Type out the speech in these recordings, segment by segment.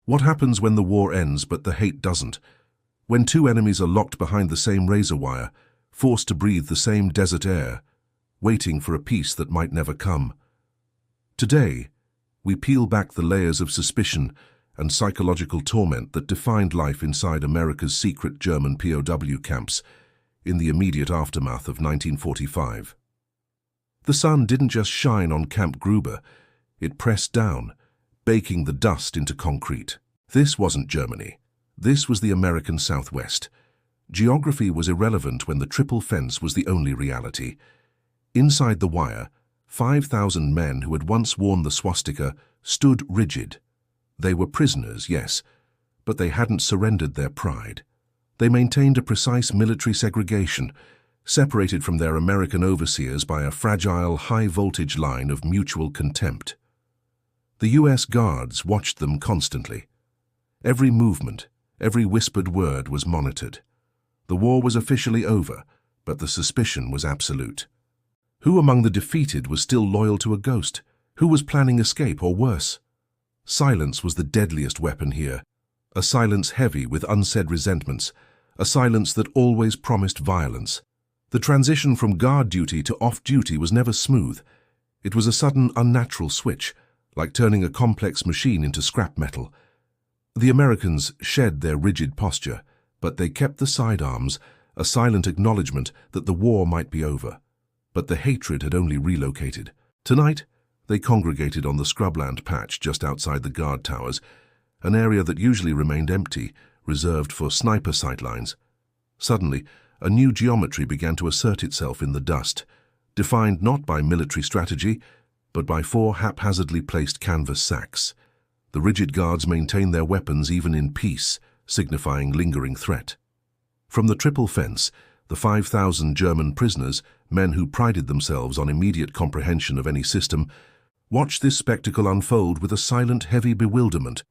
What happens when the war ends but the hate doesn't? When two enemies are locked behind the same razor wire, forced to breathe the same desert air, waiting for a peace that might never come. Today, we peel back the layers of suspicion and psychological torment that defined life inside America's secret German POW camps in the immediate aftermath of 1945. The sun didn't just shine on Camp Gruber, it pressed down, baking the dust into concrete. This wasn't Germany. This was the American Southwest. Geography was irrelevant when the triple fence was the only reality. Inside the wire, 5,000 men who had once worn the swastika stood rigid. They were prisoners, yes, but they hadn't surrendered their pride. They maintained a precise military segregation, separated from their American overseers by a fragile, high-voltage line of mutual contempt. The U.S. Guards watched them constantly. Every movement, every whispered word was monitored. The war was officially over, but the suspicion was absolute. Who among the defeated was still loyal to a ghost? Who was planning escape or worse? Silence was the deadliest weapon here, a silence heavy with unsaid resentments, a silence that always promised violence. The transition from guard duty to off-duty was never smooth. It was a sudden, unnatural switch, like turning a complex machine into scrap metal. The Americans shed their rigid posture, but they kept the sidearms, a silent acknowledgement that the war might be over. But the hatred had only relocated. Tonight, they congregated on the scrubland patch just outside the guard towers, an area that usually remained empty, reserved for sniper sightlines. Suddenly, a new geometry began to assert itself in the dust, defined not by military strategy, but by 4 haphazardly placed canvas sacks. The rigid guards maintained their weapons even in peace, signifying lingering threat. From the triple fence, the 5,000 German prisoners, men who prided themselves on immediate comprehension of any system, watched this spectacle unfold with a silent, heavy bewilderment.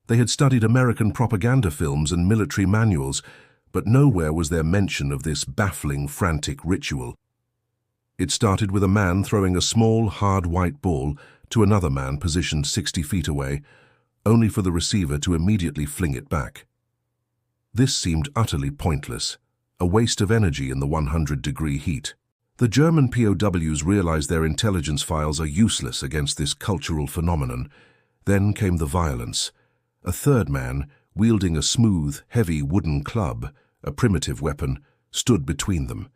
They had studied American propaganda films and military manuals, but nowhere was there mention of this baffling, frantic ritual. It started with a man throwing a small, hard white ball to another man positioned 60 feet away, only for the receiver to immediately fling it back. This seemed utterly pointless, a waste of energy in the 100-degree heat. The German POWs realized their intelligence files are useless against this cultural phenomenon. Then came the violence. A third man, wielding a smooth, heavy wooden club, a primitive weapon, stood between them.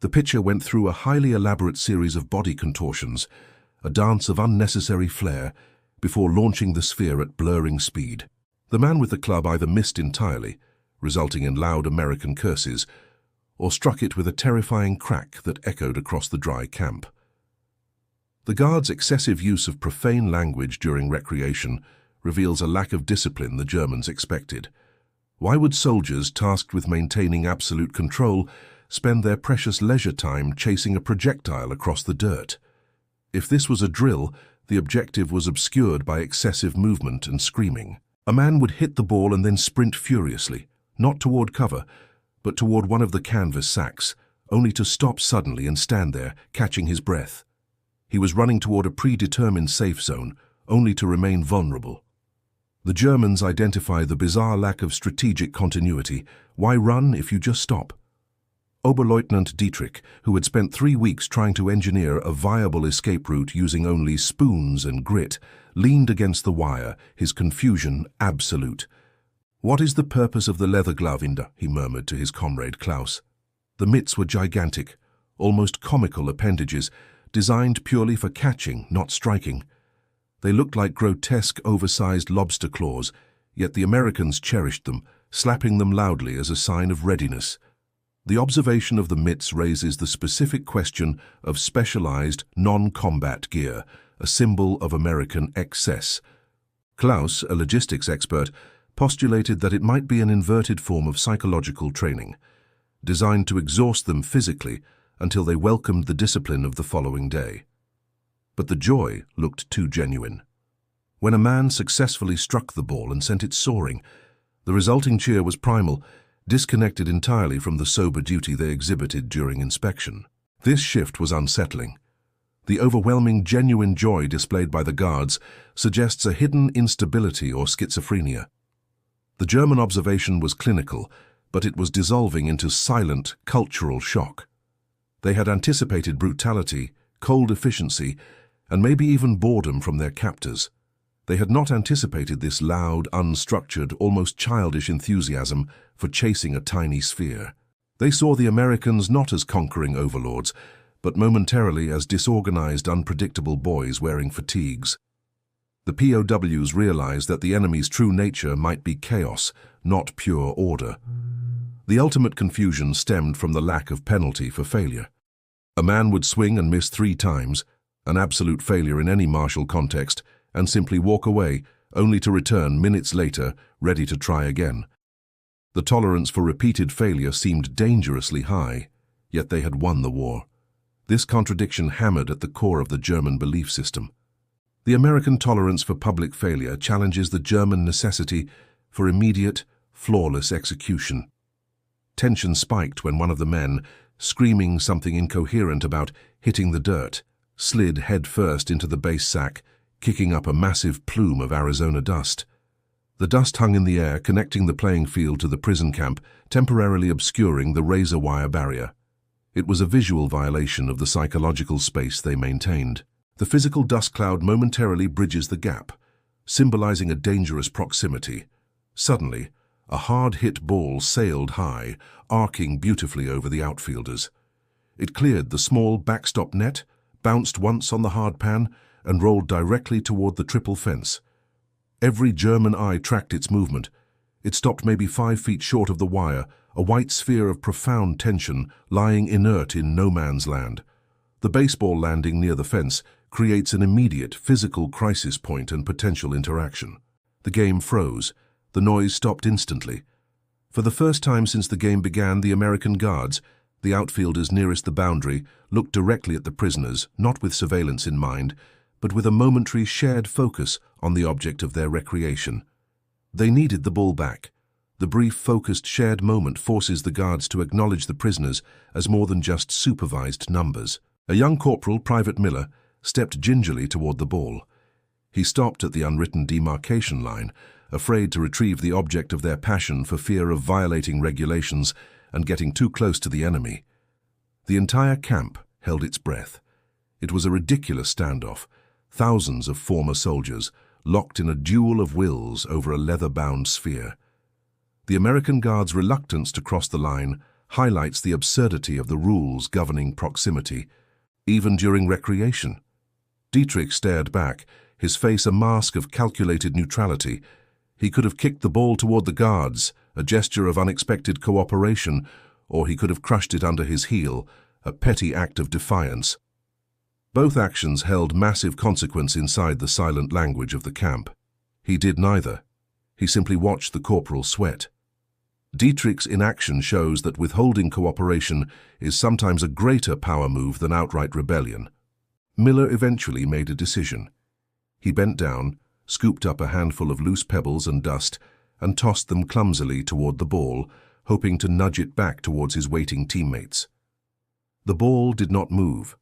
The pitcher went through a highly elaborate series of body contortions, a dance of unnecessary flair, before launching the sphere at blurring speed. The man with the club either missed entirely, resulting in loud American curses, or struck it with a terrifying crack that echoed across the dry camp. The guards' excessive use of profane language during recreation reveals a lack of discipline the Germans expected. Why would soldiers tasked with maintaining absolute control spend their precious leisure time chasing a projectile across the dirt? If this was a drill, the objective was obscured by excessive movement and screaming. A man would hit the ball and then sprint furiously, not toward cover, but toward one of the canvas sacks, only to stop suddenly and stand there, catching his breath. He was running toward a predetermined safe zone, only to remain vulnerable. The Germans identify the bizarre lack of strategic continuity. Why run if you just stop? Oberleutnant Dietrich, who had spent 3 weeks trying to engineer a viable escape route using only spoons and grit, leaned against the wire, his confusion absolute. "What is the purpose of the leather glove, he murmured to his comrade Klaus. The mitts were gigantic, almost comical appendages, designed purely for catching, not striking. They looked like grotesque, oversized lobster claws, yet the Americans cherished them, slapping them loudly as a sign of readiness. The observation of the mitts raises the specific question of specialized, non-combat gear, a symbol of American excess. Klaus, a logistics expert, postulated that it might be an inverted form of psychological training, designed to exhaust them physically until they welcomed the discipline of the following day. But the joy looked too genuine. When a man successfully struck the ball and sent it soaring, the resulting cheer was primal, disconnected entirely from the sober duty they exhibited during inspection. This shift was unsettling. The overwhelming genuine joy displayed by the guards suggests a hidden instability or schizophrenia. The German observation was clinical, but it was dissolving into silent cultural shock. They had anticipated brutality, cold efficiency, and maybe even boredom from their captors. They had not anticipated this loud, unstructured, almost childish enthusiasm for chasing a tiny sphere. They saw the Americans not as conquering overlords, but momentarily as disorganized, unpredictable boys wearing fatigues. The POWs realized that the enemy's true nature might be chaos, not pure order. The ultimate confusion stemmed from the lack of penalty for failure. A man would swing and miss 3 times, an absolute failure in any martial context, and simply walk away, only to return minutes later, ready to try again. The tolerance for repeated failure seemed dangerously high, yet they had won the war. This contradiction hammered at the core of the German belief system. The American tolerance for public failure challenges the German necessity for immediate, flawless execution. Tension spiked when one of the men, screaming something incoherent about hitting the dirt, slid headfirst into the base sack, kicking up a massive plume of Arizona dust. The dust hung in the air, connecting the playing field to the prison camp, temporarily obscuring the razor wire barrier. It was a visual violation of the psychological space they maintained. The physical dust cloud momentarily bridges the gap, symbolizing a dangerous proximity. Suddenly, a hard-hit ball sailed high, arcing beautifully over the outfielders. It cleared the small backstop net, bounced once on the hard pan, and rolled directly toward the triple fence. Every German eye tracked its movement. It stopped maybe 5 feet short of the wire, a white sphere of profound tension lying inert in no man's land. The baseball landing near the fence creates an immediate physical crisis point and potential interaction. The game froze. The noise stopped instantly. For the first time since the game began, the American guards, the outfielders nearest the boundary, looked directly at the prisoners, not with surveillance in mind, but with a momentary shared focus on the object of their recreation. They needed the ball back. The brief, focused, shared moment forces the guards to acknowledge the prisoners as more than just supervised numbers. A young corporal, Private Miller, stepped gingerly toward the ball. He stopped at the unwritten demarcation line, afraid to retrieve the object of their passion for fear of violating regulations and getting too close to the enemy. The entire camp held its breath. It was a ridiculous standoff. Thousands of former soldiers, locked in a duel of wills over a leather-bound sphere. The American guards' reluctance to cross the line highlights the absurdity of the rules governing proximity, even during recreation. Dietrich stared back, his face a mask of calculated neutrality. He could have kicked the ball toward the guards, a gesture of unexpected cooperation, or he could have crushed it under his heel, a petty act of defiance. Both actions held massive consequence inside the silent language of the camp. He did neither. He simply watched the corporal sweat. Dietrich's inaction shows that withholding cooperation is sometimes a greater power move than outright rebellion. Miller eventually made a decision. He bent down, scooped up a handful of loose pebbles and dust, and tossed them clumsily toward the ball, hoping to nudge it back towards his waiting teammates. The ball did not move.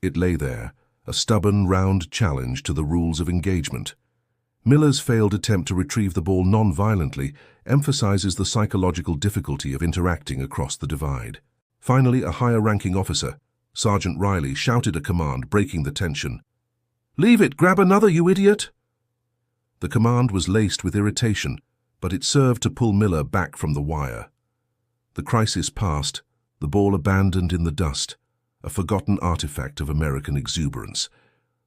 It lay there, a stubborn, round challenge to the rules of engagement. Miller's failed attempt to retrieve the ball non-violently emphasizes the psychological difficulty of interacting across the divide. Finally, a higher-ranking officer, Sergeant Riley, shouted a command, breaking the tension. "Leave it! Grab another, you idiot!" The command was laced with irritation, but it served to pull Miller back from the wire. The crisis passed, the ball abandoned in the dust, a forgotten artifact of American exuberance.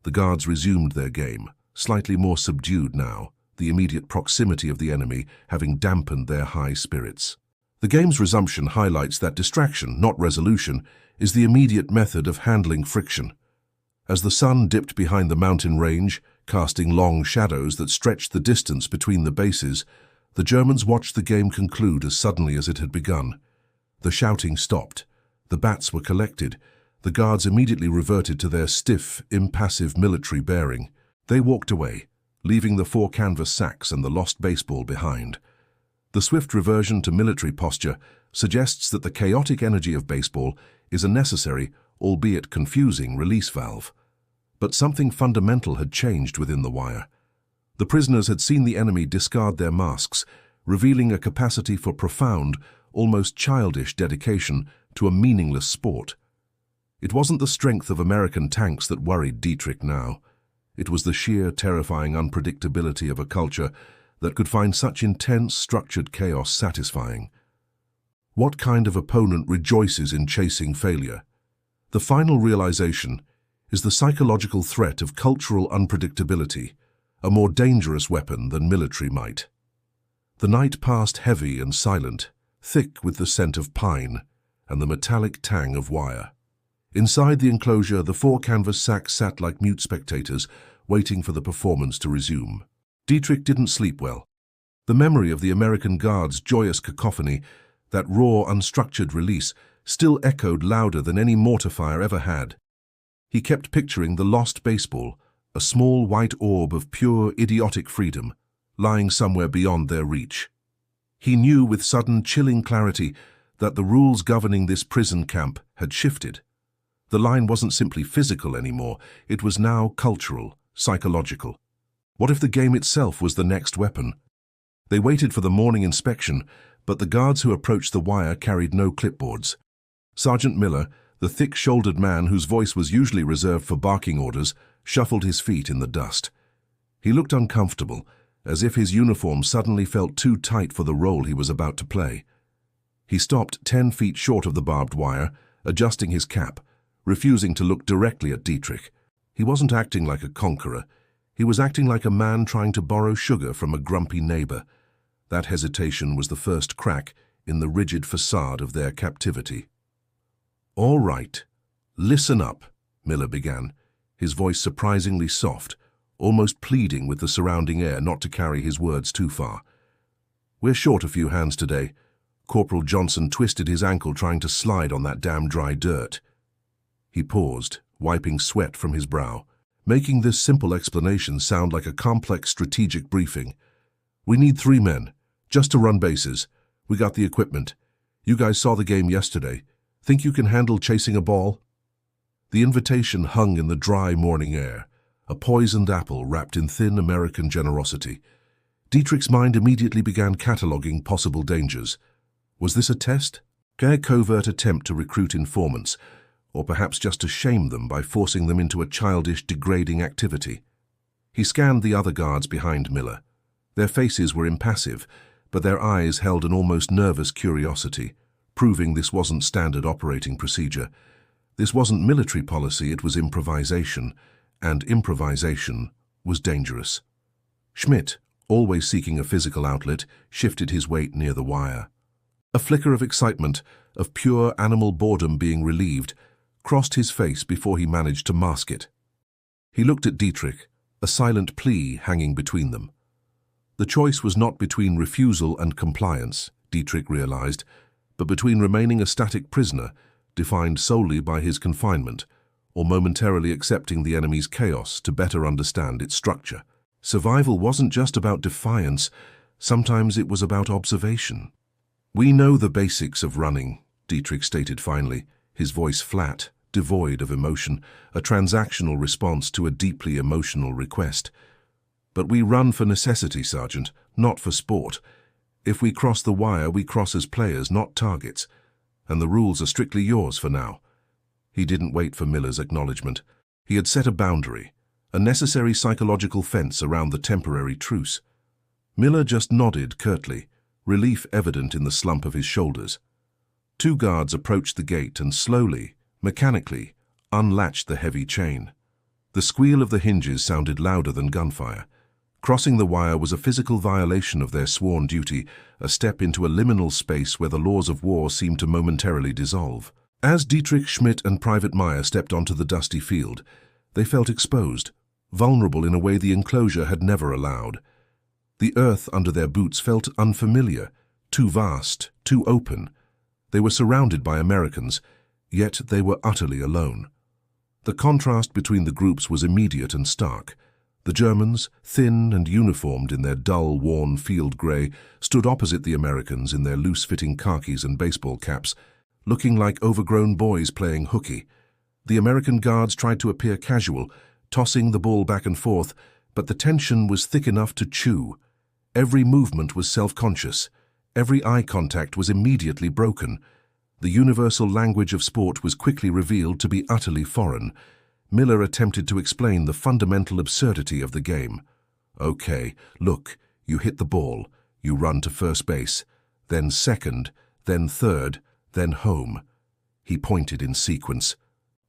The guards resumed their game, slightly more subdued now, the immediate proximity of the enemy having dampened their high spirits. The game's resumption highlights that distraction, not resolution, is the immediate method of handling friction. As the sun dipped behind the mountain range, casting long shadows that stretched the distance between the bases, the Germans watched the game conclude as suddenly as it had begun. The shouting stopped. The bats were collected. The guards immediately reverted to their stiff, impassive military bearing. They walked away, leaving the 4 canvas sacks and the lost baseball behind. The swift reversion to military posture suggests that the chaotic energy of baseball is a necessary, albeit confusing, release valve. But something fundamental had changed within the wire. The prisoners had seen the enemy discard their masks, revealing a capacity for profound, almost childish dedication to a meaningless sport. It wasn't the strength of American tanks that worried Dietrich now. It was the sheer, terrifying unpredictability of a culture that could find such intense, structured chaos satisfying. What kind of opponent rejoices in chasing failure? The final realization is the psychological threat of cultural unpredictability, a more dangerous weapon than military might. The night passed heavy and silent, thick with the scent of pine and the metallic tang of wire. Inside the enclosure, the 4 canvas sacks sat like mute spectators, waiting for the performance to resume. Dietrich didn't sleep well. The memory of the American Guard's joyous cacophony, that raw, unstructured release, still echoed louder than any mortar fire ever had. He kept picturing the lost baseball, a small white orb of pure, idiotic freedom, lying somewhere beyond their reach. He knew with sudden, chilling clarity that the rules governing this prison camp had shifted. The line wasn't simply physical anymore, it was now cultural, psychological. What if the game itself was the next weapon? They waited for the morning inspection, but the guards who approached the wire carried no clipboards. Sergeant Miller, the thick-shouldered man whose voice was usually reserved for barking orders, shuffled his feet in the dust. He looked uncomfortable, as if his uniform suddenly felt too tight for the role he was about to play. He stopped 10 feet short of the barbed wire, adjusting his cap, refusing to look directly at Dietrich. He wasn't acting like a conqueror. He was acting like a man trying to borrow sugar from a grumpy neighbor. That hesitation was the first crack in the rigid facade of their captivity. "All right, listen up," Miller began, his voice surprisingly soft, almost pleading with the surrounding air not to carry his words too far. "We're short a few hands today. Corporal Johnson twisted his ankle trying to slide on that damn dry dirt." He paused, wiping sweat from his brow, making this simple explanation sound like a complex strategic briefing. "We need 3 men, just to run bases. We got the equipment. You guys saw the game yesterday. Think you can handle chasing a ball?" The invitation hung in the dry morning air, a poisoned apple wrapped in thin American generosity. Dietrich's mind immediately began cataloging possible dangers. Was this a test? A covert attempt to recruit informants, or perhaps just to shame them by forcing them into a childish, degrading activity? He scanned the other guards behind Miller. Their faces were impassive, but their eyes held an almost nervous curiosity, proving this wasn't standard operating procedure. This wasn't military policy, it was improvisation, and improvisation was dangerous. Schmidt, always seeking a physical outlet, shifted his weight near the wire. A flicker of excitement, of pure animal boredom being relieved, crossed his face before he managed to mask it. He looked at Dietrich, a silent plea hanging between them. The choice was not between refusal and compliance, Dietrich realized, but between remaining a static prisoner, defined solely by his confinement, or momentarily accepting the enemy's chaos to better understand its structure. Survival wasn't just about defiance, sometimes it was about observation. "We know the basics of running," Dietrich stated finally, his voice flat, devoid of emotion, a transactional response to a deeply emotional request. "But we run for necessity, Sergeant, not for sport. If we cross the wire, we cross as players, not targets. And the rules are strictly yours for now." He didn't wait for Miller's acknowledgement. He had set a boundary, a necessary psychological fence around the temporary truce. Miller just nodded curtly, relief evident in the slump of his shoulders. 2 guards approached the gate and slowly, mechanically, unlatched the heavy chain. The squeal of the hinges sounded louder than gunfire. Crossing the wire was a physical violation of their sworn duty, a step into a liminal space where the laws of war seemed to momentarily dissolve. As Dietrich, Schmidt, and Private Meyer stepped onto the dusty field, they felt exposed, vulnerable in a way the enclosure had never allowed. The earth under their boots felt unfamiliar, too vast, too open. They were surrounded by Americans, yet they were utterly alone. The contrast between the groups was immediate and stark. The Germans, thin and uniformed in their dull, worn field gray, stood opposite the Americans in their loose-fitting khakis and baseball caps, looking like overgrown boys playing hooky. The American guards tried to appear casual, tossing the ball back and forth, but the tension was thick enough to chew. Every movement was self-conscious. Every eye contact was immediately broken. The universal language of sport was quickly revealed to be utterly foreign. Miller attempted to explain the fundamental absurdity of the game. "Okay, look, you hit the ball, you run to first base, then second, then third, then home." He pointed in sequence.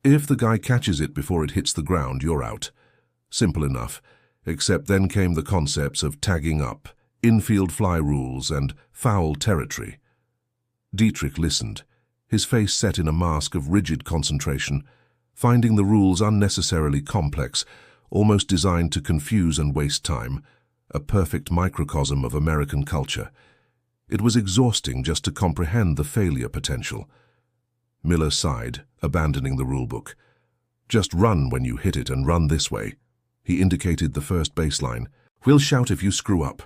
"If the guy catches it before it hits the ground, you're out." Simple enough, except then came the concepts of tagging up, infield fly rules, and foul territory. Dietrich listened, his face set in a mask of rigid concentration, finding the rules unnecessarily complex, almost designed to confuse and waste time, a perfect microcosm of American culture. It was exhausting just to comprehend the failure potential. Miller sighed, abandoning the rulebook. "Just run when you hit it and run this way." He indicated the first baseline. "We'll shout if you screw up."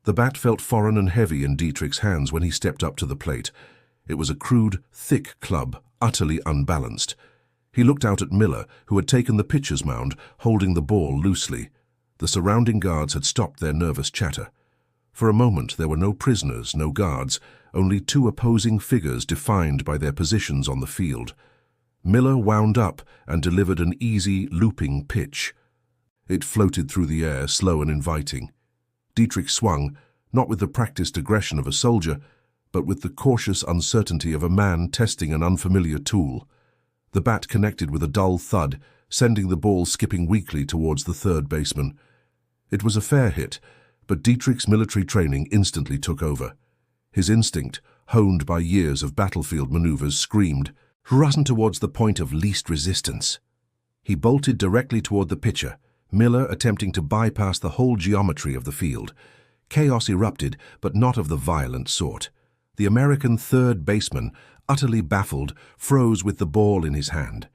The bat felt foreign and heavy in Dietrich's hands when he stepped up to the plate. It was a crude, thick club, utterly unbalanced. He looked out at Miller, who had taken the pitcher's mound, holding the ball loosely. The surrounding guards had stopped their nervous chatter. For a moment there were no prisoners, no guards, only two opposing figures defined by their positions on the field. Miller wound up and delivered an easy, looping pitch. It floated through the air, slow and inviting. Dietrich swung, not with the practiced aggression of a soldier, but with the cautious uncertainty of a man testing an unfamiliar tool. The bat connected with a dull thud, sending the ball skipping weakly towards the third baseman. It was a fair hit, but Dietrich's military training instantly took over. His instinct, honed by years of battlefield maneuvers, screamed, "Run towards the point of least resistance." He bolted directly toward the pitcher, Miller attempting to bypass the whole geometry of the field. Chaos erupted, but not of the violent sort. The American third baseman, utterly baffled, froze with the ball in his hand.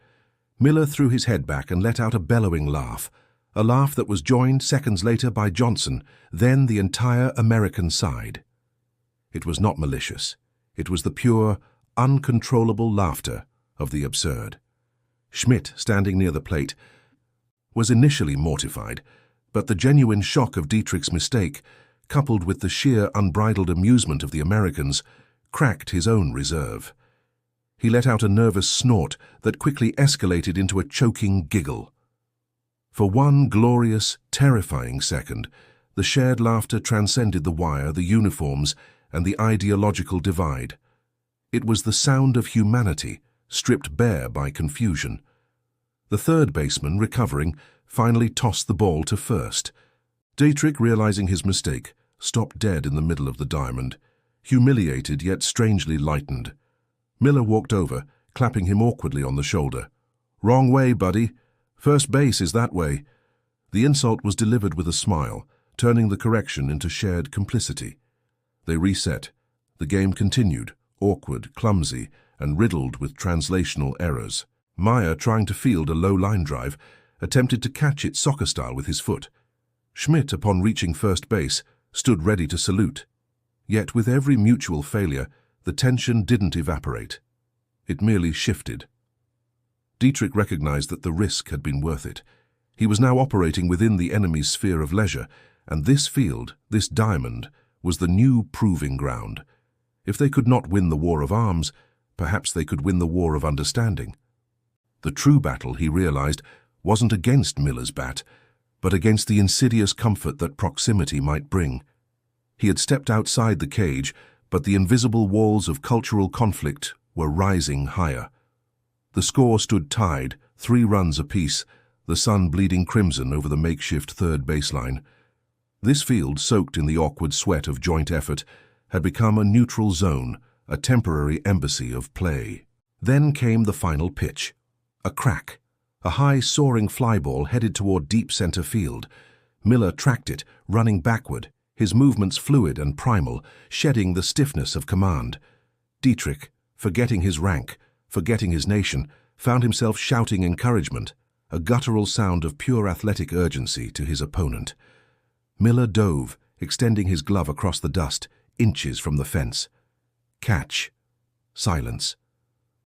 Miller threw his head back and let out a bellowing laugh, a laugh that was joined seconds later by Johnson, then the entire American side. It was not malicious. It was the pure, uncontrollable laughter of the absurd. Schmidt, standing near the plate, was initially mortified, but the genuine shock of Dietrich's mistake, coupled with the sheer unbridled amusement of the Americans, cracked his own reserve. He let out a nervous snort that quickly escalated into a choking giggle. For one glorious, terrifying second, the shared laughter transcended the wire, the uniforms, and the ideological divide. It was the sound of humanity, stripped bare by confusion. The third baseman, recovering, finally tossed the ball to first. Dietrich, realizing his mistake, stopped dead in the middle of the diamond, humiliated yet strangely lightened. Miller walked over, clapping him awkwardly on the shoulder. "Wrong way, buddy. First base is that way." The insult was delivered with a smile, turning the correction into shared complicity. They reset. The game continued, awkward, clumsy, and riddled with translational errors. Meyer, trying to field a low line drive, attempted to catch it soccer style with his foot. Schmidt, upon reaching first base, stood ready to salute. Yet with every mutual failure, the tension didn't evaporate. It merely shifted. Dietrich recognized that the risk had been worth it. He was now operating within the enemy's sphere of leisure, and this field, this diamond, was the new proving ground. If they could not win the war of arms, perhaps they could win the war of understanding. The true battle, he realized, wasn't against Miller's bat, but against the insidious comfort that proximity might bring. He had stepped outside the cage, but the invisible walls of cultural conflict were rising higher. The score stood tied, 3 runs apiece, the sun bleeding crimson over the makeshift third baseline. This field, soaked in the awkward sweat of joint effort, had become a neutral zone, a temporary embassy of play. Then came the final pitch. A crack. A high, soaring fly ball headed toward deep center field. Miller tracked it, running backward, his movements fluid and primal, shedding the stiffness of command. Dietrich, forgetting his rank, forgetting his nation, found himself shouting encouragement, a guttural sound of pure athletic urgency to his opponent. Miller dove, extending his glove across the dust, inches from the fence. Catch. Silence.